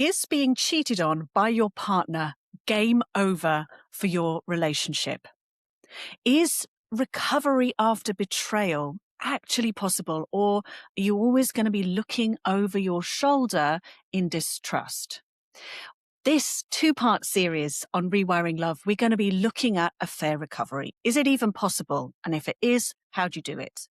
Is being cheated on by your partner game over for your relationship? Is recovery after betrayal actually possible, or are you always going to be looking over your shoulder in distrust? This two-part series on Rewiring Love, we're going to be looking at affair recovery. Is it even possible? And if it is, how do you do it?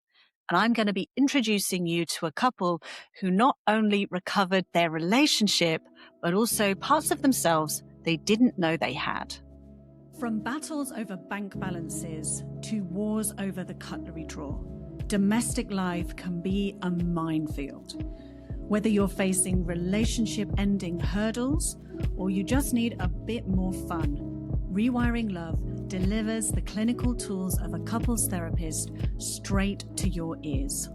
And I'm going to be introducing you to a couple who not only recovered their relationship, but also parts of themselves they didn't know they had. From battles over bank balances to wars over the cutlery drawer, domestic life can be a minefield. Whether you're facing relationship-ending hurdles or you just need a bit more fun, Rewiring Love delivers the clinical tools of a couples therapist straight to your ears.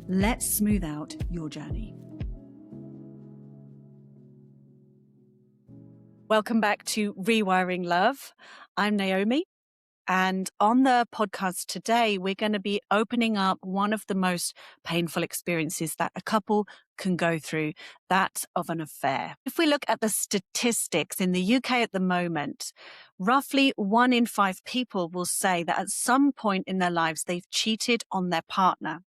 Let's smooth out your journey. Welcome back to Rewiring Love. I'm Naomi, and on the podcast today, we're going to be opening up one of the most painful experiences that a couple can go through, that of an affair. If we look at the statistics in the UK at the moment, roughly 1 in 5 people will say that at some point in their lives, they've cheated on their partner.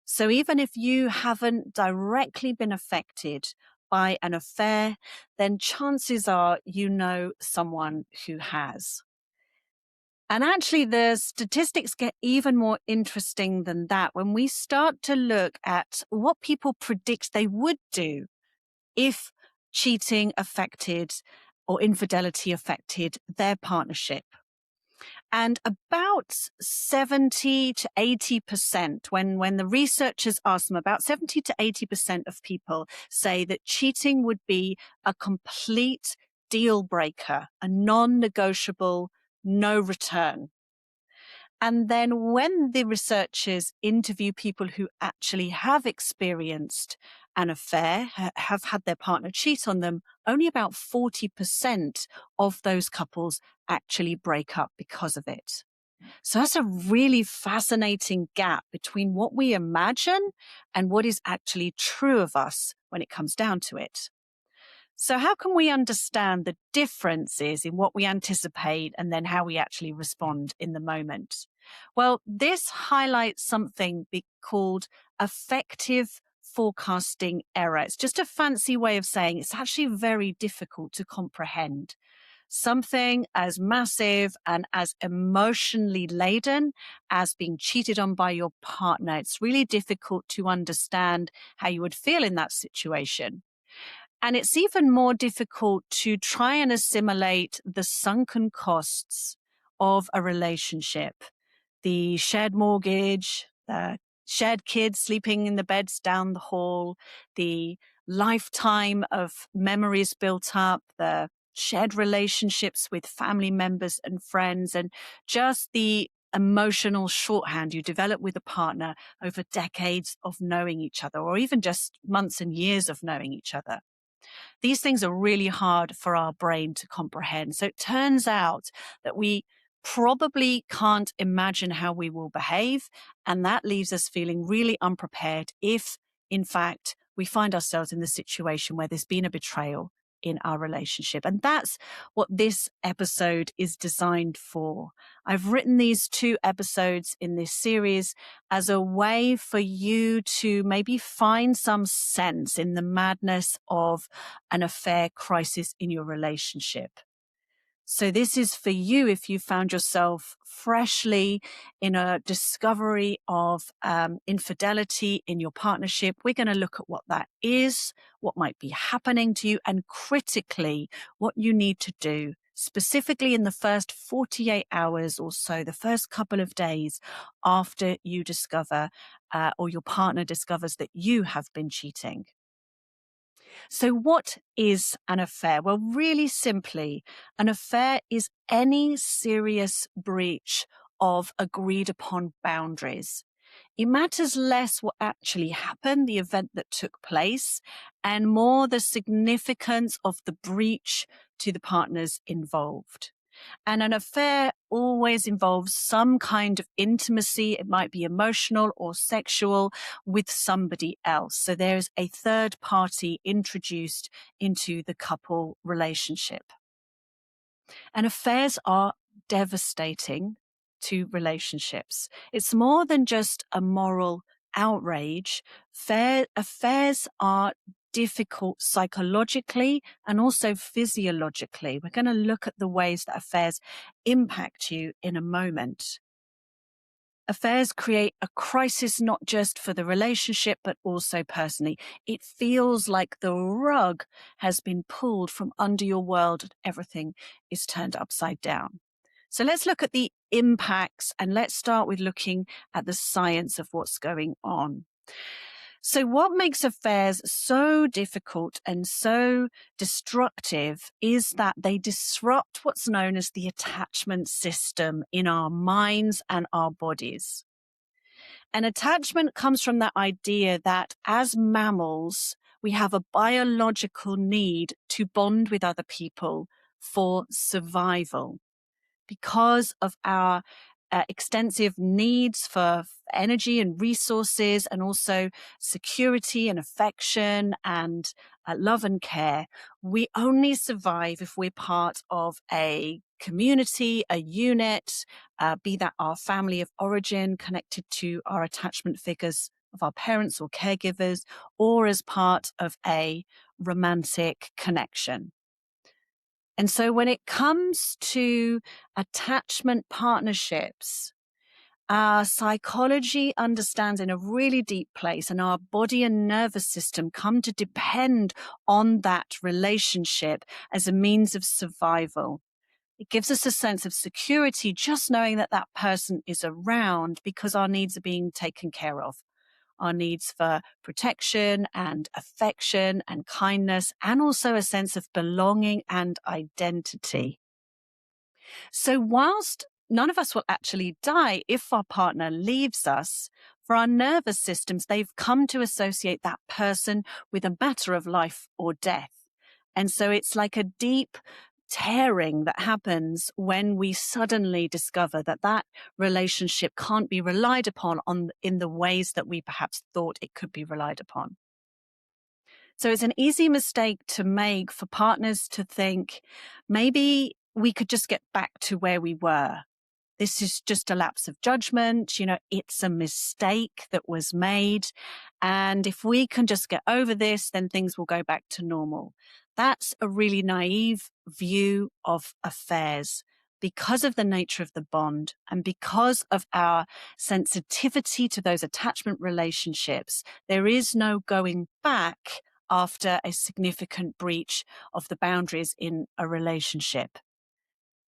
So even if you haven't directly been affected by an affair, then chances are you know someone who has. And actually, the statistics get even more interesting than that when we start to look at what people predict they would do if cheating affected or infidelity affected their partnership. And about 70 to 80%, when the researchers ask them, about 70 to 80% of people say that cheating would be a complete deal breaker, a non-negotiable, no return. And then when the researchers interview people who actually have experienced an affair, have had their partner cheat on them, only about 40% of those couples actually break up because of it. So that's a really fascinating gap between what we imagine and what is actually true of us when it comes down to it. So how can we understand the differences in what we anticipate and then how we actually respond in the moment? Well, this highlights something called affective forecasting error. It's just a fancy way of saying it's actually very difficult to comprehend. Something as massive and as emotionally laden as being cheated on by your partner. It's really difficult to understand how you would feel in that situation. And it's even more difficult to try and assimilate the sunken costs of a relationship. The shared mortgage, the shared kids sleeping in the beds down the hall, the lifetime of memories built up, the shared relationships with family members and friends, and just the emotional shorthand you develop with a partner over decades of knowing each other, or even just months and years of knowing each other. These things are really hard for our brain to comprehend. So it turns out that we probably can't imagine how we will behave. And that leaves us feeling really unprepared if, in fact, we find ourselves in the situation where there's been a betrayal in our relationship. And that's what this episode is designed for. I've written these 2 episodes in this series as a way for you to maybe find some sense in the madness of an affair crisis in your relationship. So this is for you if you found yourself freshly in a discovery of infidelity in your partnership. We're going to look at what that is, what might be happening to you, and critically, what you need to do, specifically in the first 48 hours or so, the first couple of days after you discover or your partner discovers that you have been cheating. So what is an affair? Well, really simply, an affair is any serious breach of agreed upon boundaries. It matters less what actually happened, the event that took place, and more the significance of the breach to the partners involved. And an affair always involves some kind of intimacy. It might be emotional or sexual with somebody else. So there's a third party introduced into the couple relationship. And affairs are devastating to relationships. It's more than just a moral outrage. Affairs are difficult psychologically and also physiologically. We're going to look at the ways that affairs impact you in a moment. Affairs create a crisis not just for the relationship, but also personally. It feels like the rug has been pulled from under your world and everything is turned upside down. So let's look at the impacts, and let's start with looking at the science of what's going on. So what makes affairs so difficult and so destructive is that they disrupt what's known as the attachment system in our minds and our bodies. And attachment comes from that idea that as mammals, we have a biological need to bond with other people for survival because of our extensive needs for energy and resources, and also security and affection and love and care. We only survive if we're part of a community, a unit, be that our family of origin connected to our attachment figures of our parents or caregivers, or as part of a romantic connection. And so when it comes to attachment partnerships, our psychology understands in a really deep place, and our body and nervous system come to depend on that relationship as a means of survival. It gives us a sense of security just knowing that that person is around, because our needs are being taken care of. Our needs for protection and affection and kindness, and also a sense of belonging and identity. So whilst none of us will actually die if our partner leaves us, for our nervous systems, they've come to associate that person with a matter of life or death. And so it's like a deep tearing that happens when we suddenly discover that that relationship can't be relied upon in the ways that we perhaps thought it could be relied upon. So it's an easy mistake to make for partners to think, maybe we could just get back to where we were. This is just a lapse of judgment. It's a mistake that was made. And if we can just get over this, then things will go back to normal. That's a really naive view of affairs because of the nature of the bond and because of our sensitivity to those attachment relationships. There is no going back after a significant breach of the boundaries in a relationship.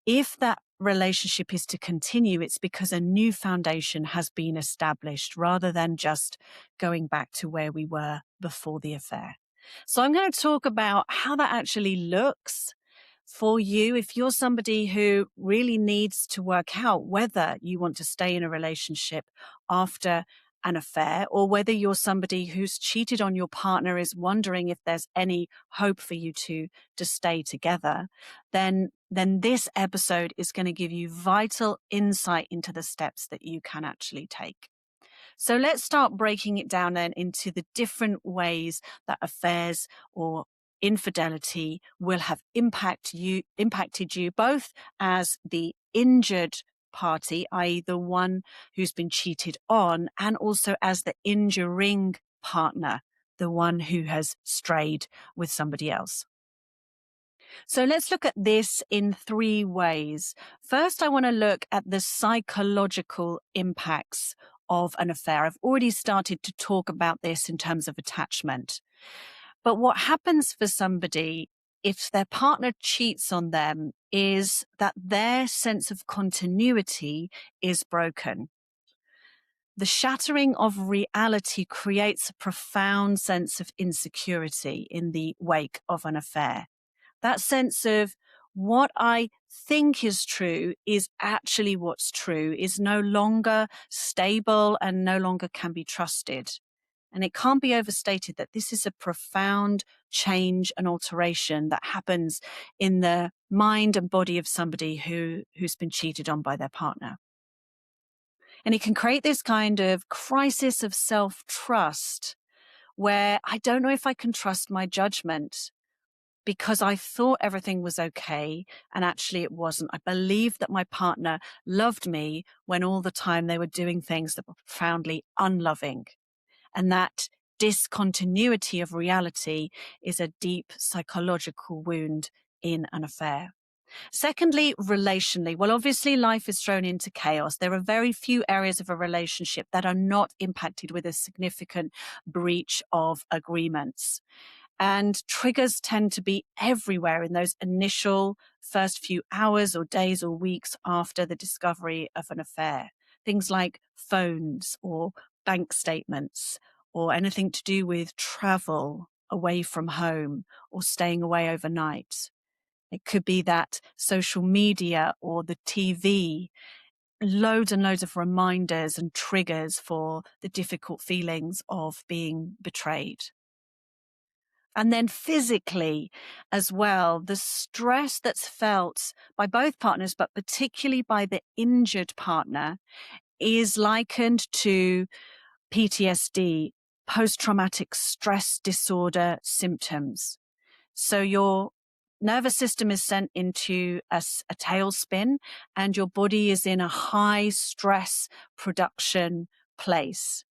If that relationship is to continue, it's because a new foundation has been established rather than just going back to where we were before the affair. So I'm going to talk about how that actually looks for you if you're somebody who really needs to work out whether you want to stay in a relationship after an affair, or whether you're somebody who's cheated on your partner, is wondering if there's any hope for you to stay together. Then this episode is going to give you vital insight into the steps that you can actually take. So let's start breaking it down then into the different ways that affairs or infidelity will have impacted you both as the injured party, i.e. the one who's been cheated on, and also as the injuring partner, the one who has strayed with somebody else. So let's look at this in three ways. First, I want to look at the psychological impacts of an affair. I've already started to talk about this in terms of attachment. But what happens for somebody if their partner cheats on them is that their sense of continuity is broken. The shattering of reality creates a profound sense of insecurity in the wake of an affair. That sense of what I think is true is actually what's true is no longer stable and no longer can be trusted. And it can't be overstated that this is a profound change and alteration that happens in the mind and body of somebody who's been cheated on by their partner. And it can create this kind of crisis of self-trust where I don't know if I can trust my judgment because I thought everything was okay and actually it wasn't. I believed that my partner loved me when all the time they were doing things that were profoundly unloving. And that discontinuity of reality is a deep psychological wound in an affair. Secondly, relationally. Well, obviously life is thrown into chaos. There are very few areas of a relationship that are not impacted with a significant breach of agreements. And triggers tend to be everywhere in those initial first few hours or days or weeks after the discovery of an affair. Things like phones or bank statements or anything to do with travel away from home or staying away overnight. It could be that social media or the TV, loads and loads of reminders and triggers for the difficult feelings of being betrayed. And then physically as well, the stress that's felt by both partners, but particularly by the injured partner, is likened to PTSD, post-traumatic stress disorder symptoms. So your nervous system is sent into a tailspin and your body is in a high stress production place.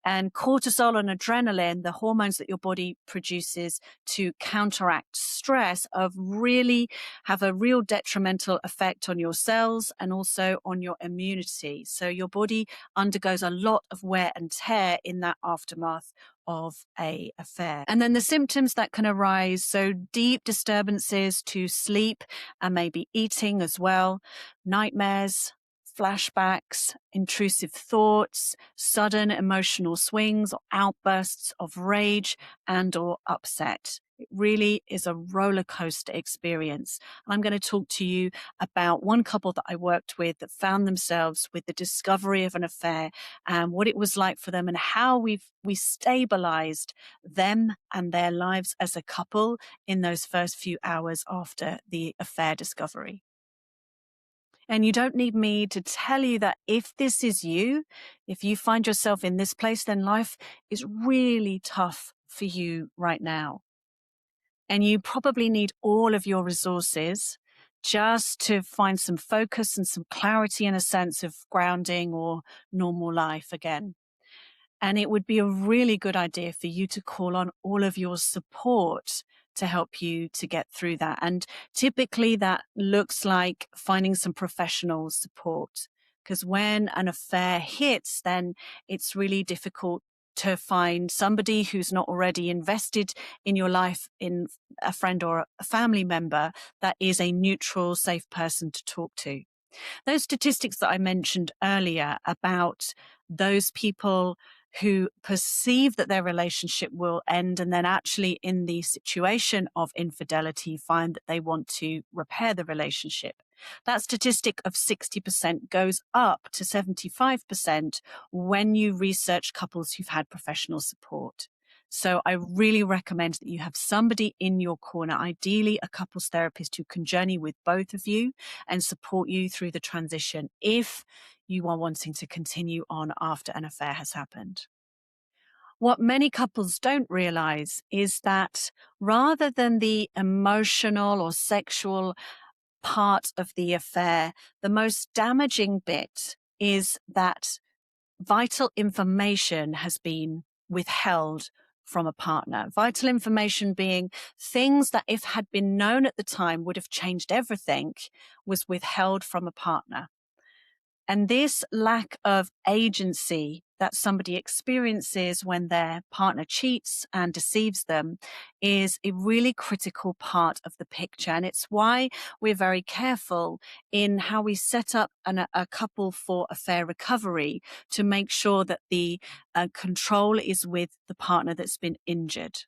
And cortisol and adrenaline, the hormones that your body produces to counteract stress, have a real detrimental effect on your cells and also on your immunity. So your body undergoes a lot of wear and tear in that aftermath of an affair. And then the symptoms that can arise, so deep disturbances to sleep and maybe eating as well, nightmares, flashbacks, intrusive thoughts, sudden emotional swings or outbursts of rage and or upset. It really is a roller coaster experience. And I'm going to talk to you about one couple that I worked with that found themselves with the discovery of an affair and what it was like for them and how we stabilized them and their lives as a couple in those first few hours after the affair discovery. And you don't need me to tell you that if this is you, if you find yourself in this place, then life is really tough for you right now. And you probably need all of your resources just to find some focus and some clarity and a sense of grounding or normal life again. And it would be a really good idea for you to call on all of your support to help you to get through that. And typically that looks like finding some professional support, because when an affair hits, then it's really difficult to find somebody who's not already invested in your life, in a friend or a family member, that is a neutral, safe person to talk to. Those statistics that I mentioned earlier about those people who perceive that their relationship will end and then actually in the situation of infidelity find that they want to repair the relationship. That statistic of 60% goes up to 75% when you research couples who've had professional support. So I really recommend that you have somebody in your corner, ideally a couples therapist who can journey with both of you and support you through the transition if you are wanting to continue on after an affair has happened. What many couples don't realize is that rather than the emotional or sexual part of the affair, the most damaging bit is that vital information has been withheld from a partner. Vital information being things that if had been known at the time would have changed everything, was withheld from a partner. And this lack of agency that somebody experiences when their partner cheats and deceives them is a really critical part of the picture. And it's why we're very careful in how we set up a couple for affair recovery to make sure that the control is with the partner that's been injured.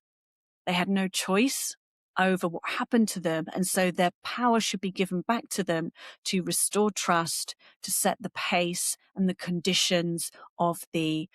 They had no choice over what happened to them. And so their power should be given back to them to restore trust, to set the pace and the conditions of the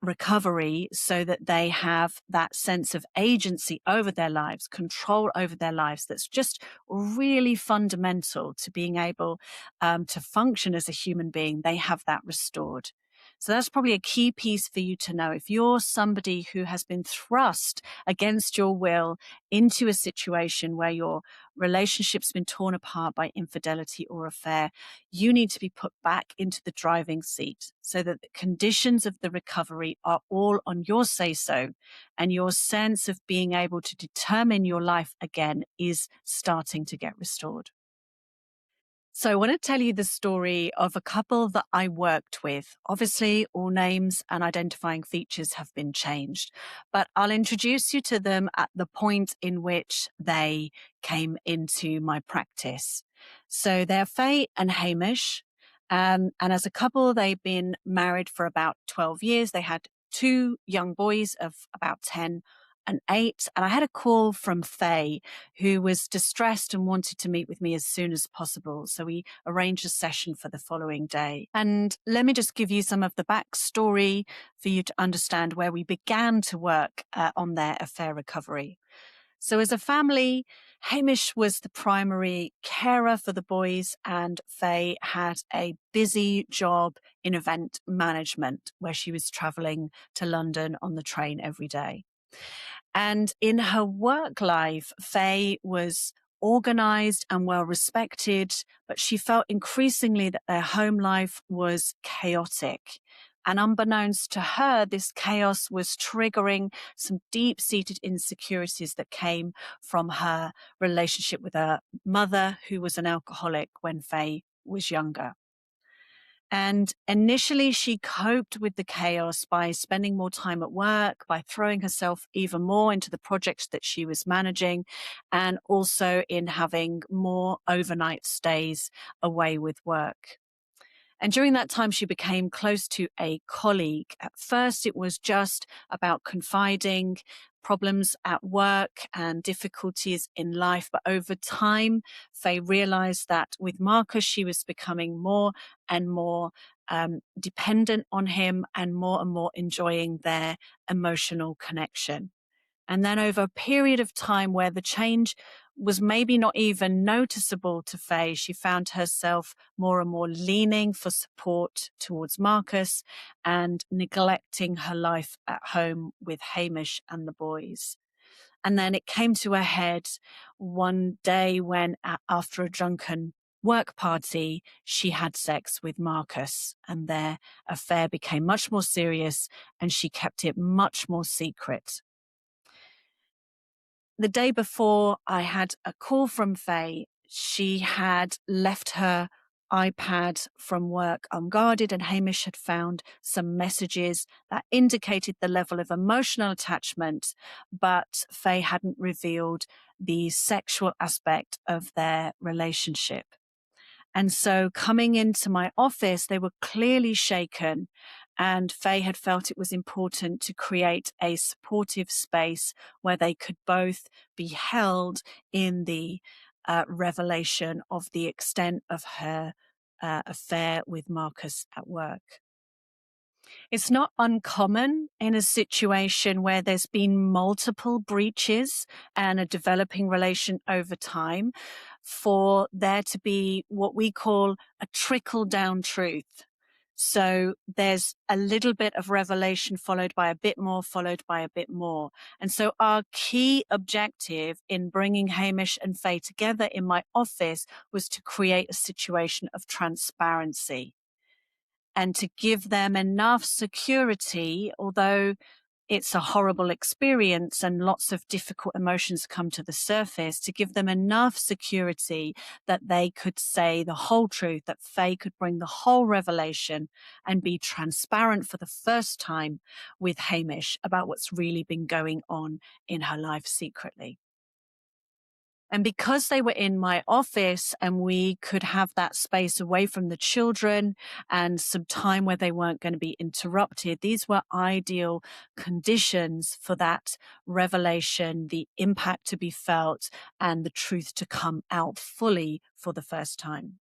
recovery so that they have that sense of agency over their lives, control over their lives. That's just really fundamental to being able to function as a human being. They have that restored. So that's probably a key piece for you to know. If you're somebody who has been thrust against your will into a situation where your relationship's been torn apart by infidelity or affair, you need to be put back into the driving seat so that the conditions of the recovery are all on your say-so, and your sense of being able to determine your life again is starting to get restored. So I want to tell you the story of a couple that I worked with. Obviously, all names and identifying features have been changed, but I'll introduce you to them at the point in which they came into my practice. So they're Faye and Hamish. And as a couple, they've been married for about 12 years. They had two young boys of about 10 and 8. And I had a call from Faye, who was distressed and wanted to meet with me as soon as possible. So we arranged a session for the following day. And let me just give you some of the backstory for you to understand where we began to work on their affair recovery. So as a family, Hamish was the primary carer for the boys, and Faye had a busy job in event management where she was traveling to London on the train every day. And in her work life, Faye was organized and well respected, but she felt increasingly that their home life was chaotic. And unbeknownst to her, this chaos was triggering some deep-seated insecurities that came from her relationship with her mother, who was an alcoholic when Faye was younger. And initially, she coped with the chaos by spending more time at work, by throwing herself even more into the projects that she was managing, and also in having more overnight stays away with work. And during that time, she became close to a colleague. At first, it was just about confiding problems at work and difficulties in life. But over time, Faye realized that with Marcus, she was becoming more and more dependent on him and more enjoying their emotional connection. And then over a period of time where the change was maybe not even noticeable to Faye, she found herself more and more leaning for support towards Marcus and neglecting her life at home with Hamish and the boys. And then it came to a head one day when, after a drunken work party, she had sex with Marcus, and their affair became much more serious, and she kept it much more secret. The day before, I had a call from Faye. She had left her iPad from work unguarded, and Hamish had found some messages that indicated the level of emotional attachment, but Faye hadn't revealed the sexual aspect of their relationship. And so coming into my office, they were clearly shaken, and Faye had felt it was important to create a supportive space where they could both be held in the revelation of the extent of her affair with Marcus at work. It's not uncommon in a situation where there's been multiple breaches and a developing relation over time for there to be what we call a trickle down truth. So there's a little bit of revelation followed by a bit more, followed by a bit more. And so our key objective in bringing Hamish and Faye together in my office was to create a situation of transparency and to give them enough security, although it's a horrible experience and lots of difficult emotions come to the surface, to give them enough security that they could say the whole truth, that Faye could bring the whole revelation and be transparent for the first time with Hamish about what's really been going on in her life secretly. And because they were in my office and we could have that space away from the children and some time where they weren't going to be interrupted, these were ideal conditions for that revelation, the impact to be felt, and the truth to come out fully for the first time.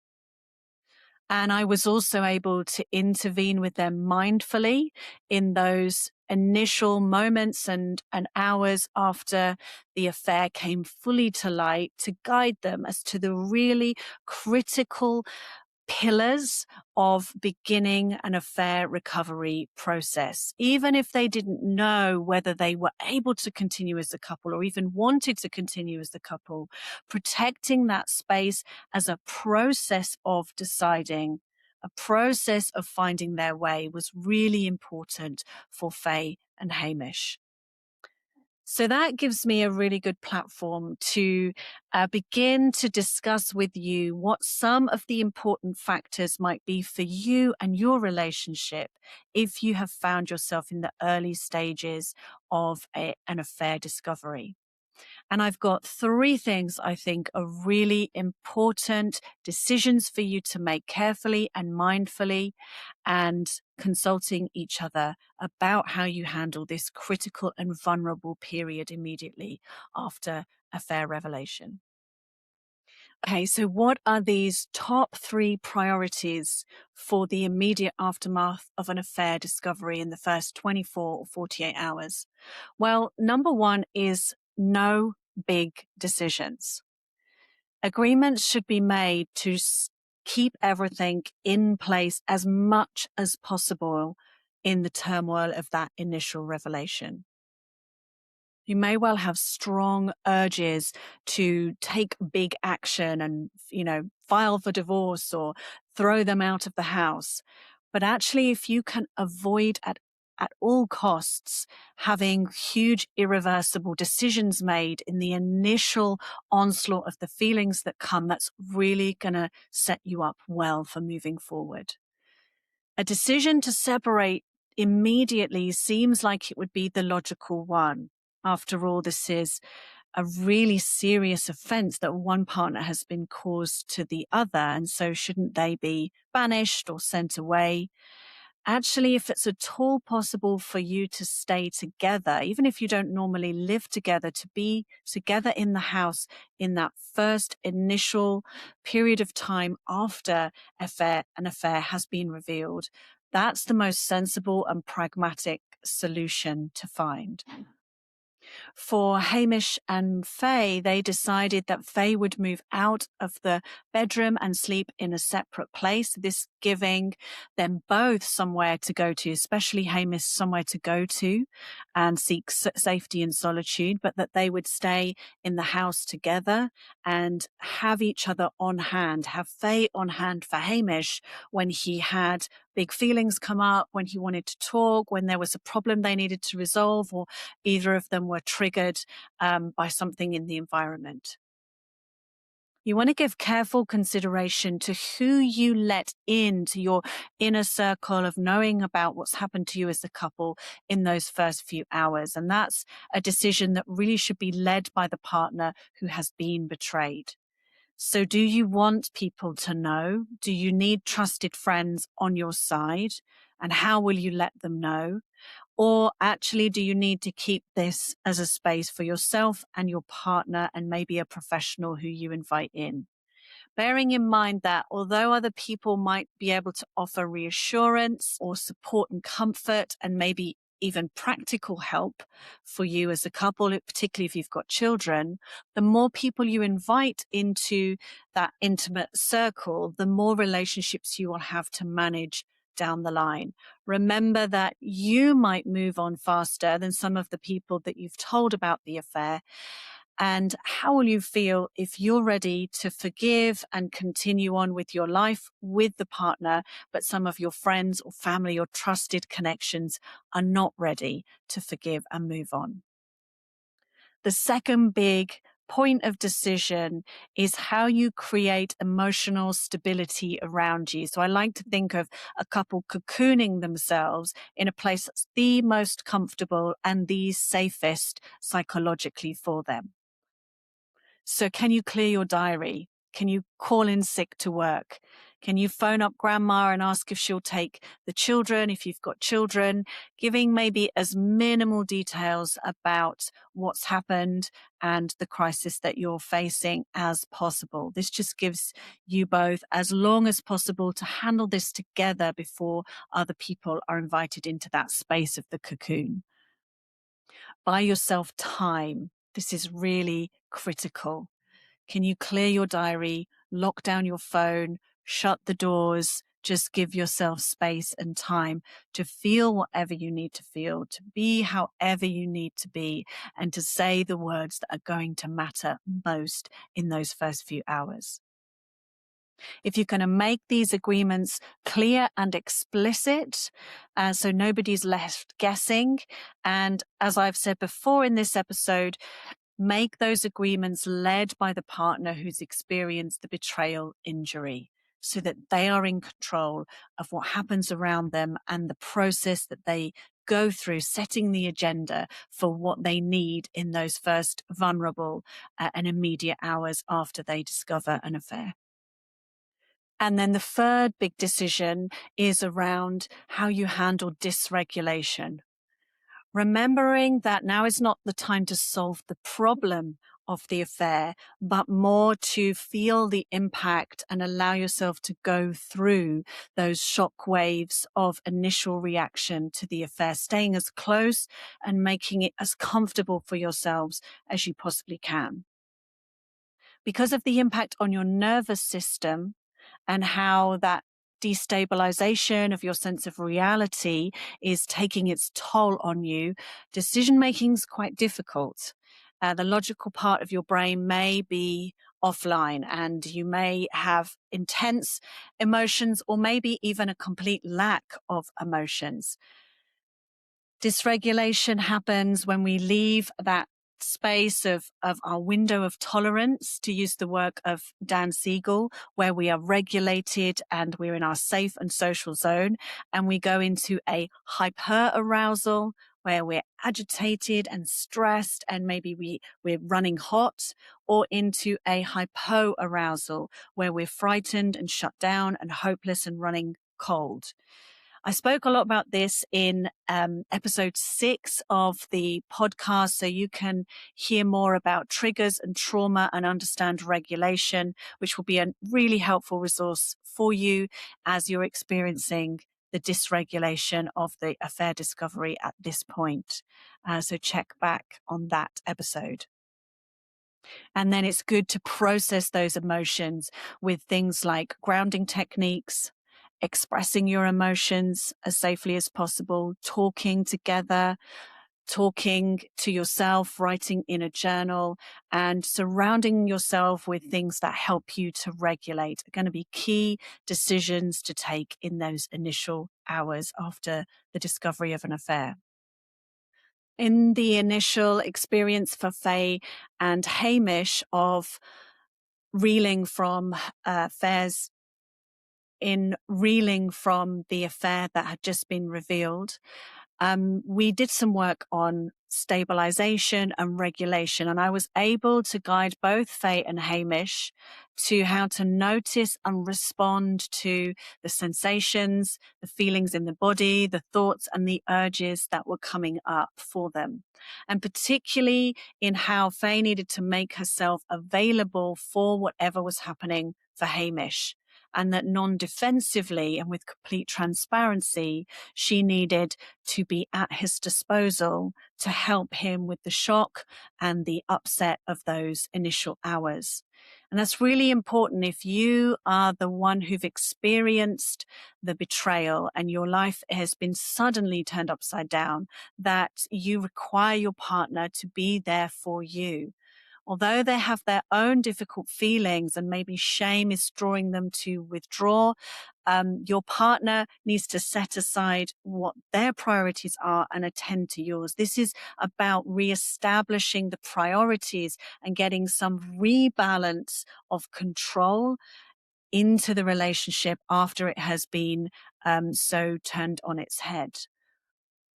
And I was also able to intervene with them mindfully in those initial moments and hours after the affair came fully to light, to guide them as to the really critical pillars of beginning an affair recovery process. Even if they didn't know whether they were able to continue as a couple or even wanted to continue as a couple, protecting that space as a process of deciding, a process of finding their way was really important for Faye and Hamish. So that gives me a really good platform to begin to discuss with you what some of the important factors might be for you and your relationship if you have found yourself in the early stages of an affair discovery. And I've got 3 things I think are really important decisions for you to make carefully and mindfully, and consulting each other about how you handle this critical and vulnerable period immediately after affair revelation. Okay, so what are these top 3 priorities for the immediate aftermath of an affair discovery in the first 24 or 48 hours? Well, number 1 is no big decisions. Agreements should be made to keep everything in place as much as possible in the turmoil of that initial revelation. You may well have strong urges to take big action and, file for divorce or throw them out of the house. But actually, if you can avoid at all costs having huge irreversible decisions made in the initial onslaught of the feelings that come, that's really going to set you up well for moving forward. A decision to separate immediately seems like it would be the logical one. After all, this is a really serious offense that one partner has been caused to the other. And so shouldn't they be banished or sent away? Actually, if it's at all possible for you to stay together, even if you don't normally live together, to be together in the house in that first initial period of time after an affair has been revealed, that's the most sensible and pragmatic solution to find. For Hamish and Faye, they decided that Faye would move out of the bedroom and sleep in a separate place, this giving them both somewhere to go to, especially Hamish somewhere to go to and seek safety and solitude, but that they would stay in the house together and have each other on hand, have Faye on hand for Hamish when he had big feelings come up, when he wanted to talk, when there was a problem they needed to resolve, or either of them were triggered by something in the environment. You want to give careful consideration to who you let into your inner circle of knowing about what's happened to you as a couple in those first few hours. And that's a decision that really should be led by the partner who has been betrayed. So do you want people to know? Do you need trusted friends on your side? And how will you let them know? Or actually, do you need to keep this as a space for yourself and your partner and maybe a professional who you invite in? Bearing in mind that although other people might be able to offer reassurance or support and comfort and maybe even practical help for you as a couple, particularly if you've got children, the more people you invite into that intimate circle, the more relationships you will have to manage down the line. Remember that you might move on faster than some of the people that you've told about the affair. And how will you feel if you're ready to forgive and continue on with your life with the partner, but some of your friends or family or trusted connections are not ready to forgive and move on? The second big point of decision is how you create emotional stability around you. So I like to think of a couple cocooning themselves in a place that's the most comfortable and the safest psychologically for them. So can you clear your diary? Can you call in sick to work? Can you phone up grandma and ask if she'll take the children, if you've got children? Giving maybe as minimal details about what's happened and the crisis that you're facing as possible. This just gives you both as long as possible to handle this together before other people are invited into that space of the cocoon. Buy yourself time. This is really critical. Can you clear your diary, lock down your phone, shut the doors, just give yourself space and time to feel whatever you need to feel, to be however you need to be, and to say the words that are going to matter most in those first few hours. If you're going to make these agreements clear and explicit, so nobody's left guessing, and as I've said before in this episode, make those agreements led by the partner who's experienced the betrayal injury, so that they are in control of what happens around them and the process that they go through, setting the agenda for what they need in those first vulnerable and immediate hours after they discover an affair. And then the third big decision is around how you handle dysregulation. Remembering that now is not the time to solve the problem of the affair, but more to feel the impact and allow yourself to go through those shock waves of initial reaction to the affair, staying as close and making it as comfortable for yourselves as you possibly can. Because of the impact on your nervous system and how that destabilization of your sense of reality is taking its toll on you, decision-making is quite difficult. The logical part of your brain may be offline and you may have intense emotions or maybe even a complete lack of emotions. Dysregulation happens when we leave that space of our window of tolerance, to use the work of Dan Siegel, where we are regulated and we're in our safe and social zone, and we go into a hyper-arousal where we're agitated and stressed and maybe we're running hot, or into a hypo-arousal where we're frightened and shut down and hopeless and running cold. I spoke a lot about this in episode 6 of the podcast, so you can hear more about triggers and trauma and understand regulation, which will be a really helpful resource for you as you're experiencing the dysregulation of the affair discovery at this point. So check back on that episode. And then it's good to process those emotions with things like grounding techniques, expressing your emotions as safely as possible, talking together, talking to yourself, writing in a journal, and surrounding yourself with things that help you to regulate are going to be key decisions to take in those initial hours after the discovery of an affair. In the initial experience for Faye and Hamish of reeling from affairs, in reeling from the affair that had just been revealed, we did some work on stabilization and regulation, and I was able to guide both Faye and Hamish to how to notice and respond to the sensations, the feelings in the body, the thoughts and the urges that were coming up for them. And particularly in how Faye needed to make herself available for whatever was happening for Hamish. And that non-defensively and with complete transparency, she needed to be at his disposal to help him with the shock and the upset of those initial hours. And that's really important if you are the one who've experienced the betrayal and your life has been suddenly turned upside down, that you require your partner to be there for you. Although they have their own difficult feelings and maybe shame is drawing them to withdraw, your partner needs to set aside what their priorities are and attend to yours. This is about reestablishing the priorities and getting some rebalance of control into the relationship after it has been so turned on its head.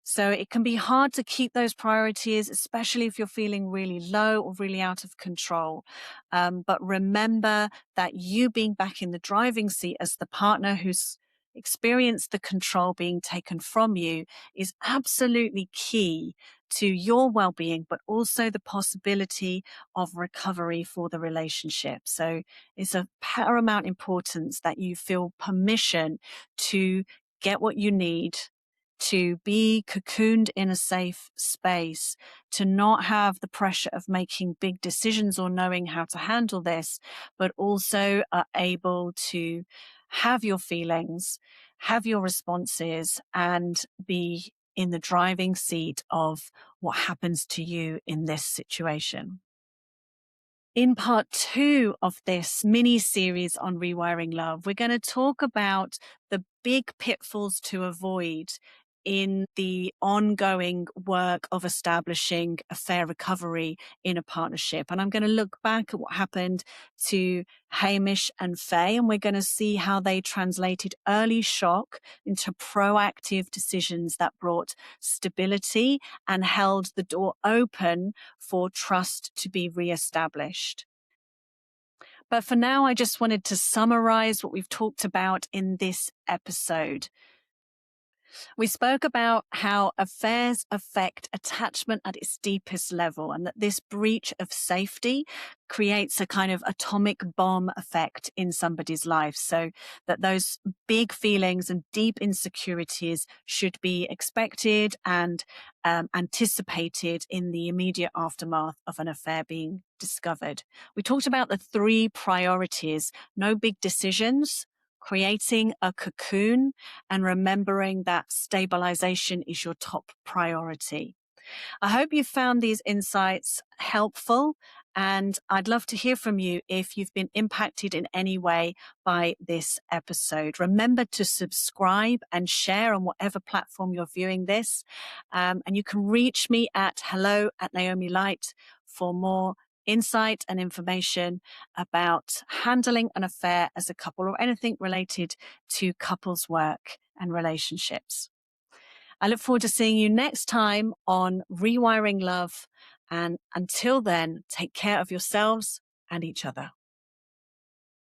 So it can be hard to keep those priorities, especially if you're feeling really low or really out of control. But remember that you being back in the driving seat as the partner who's experienced the control being taken from you is absolutely key to your well-being, but also the possibility of recovery for the relationship. So it's of paramount importance that you feel permission to get what you need, to be cocooned in a safe space, to not have the pressure of making big decisions or knowing how to handle this, but also are able to have your feelings, have your responses, and be in the driving seat of what happens to you in this situation. In part 2 of this mini series on rewiring love, we're going to talk about the big pitfalls to avoid in the ongoing work of establishing a fair recovery in a partnership. And I'm going to look back at what happened to Hamish and Faye, and we're going to see how they translated early shock into proactive decisions that brought stability and held the door open for trust to be reestablished. But for now, I just wanted to summarize what we've talked about in this episode. We spoke about how affairs affect attachment at its deepest level, and that this breach of safety creates a kind of atomic bomb effect in somebody's life. So that those big feelings and deep insecurities should be expected and anticipated in the immediate aftermath of an affair being discovered. We talked about the 3 priorities: no big decisions, creating a cocoon, and remembering that stabilization is your top priority. I hope you found these insights helpful, and I'd love to hear from you if you've been impacted in any way by this episode. Remember to subscribe and share on whatever platform you're viewing this. And you can reach me at hello@Naomi Light for more insight and information about handling an affair as a couple or anything related to couples work and relationships. I look forward to seeing you next time on Rewiring Love. And until then, take care of yourselves and each other.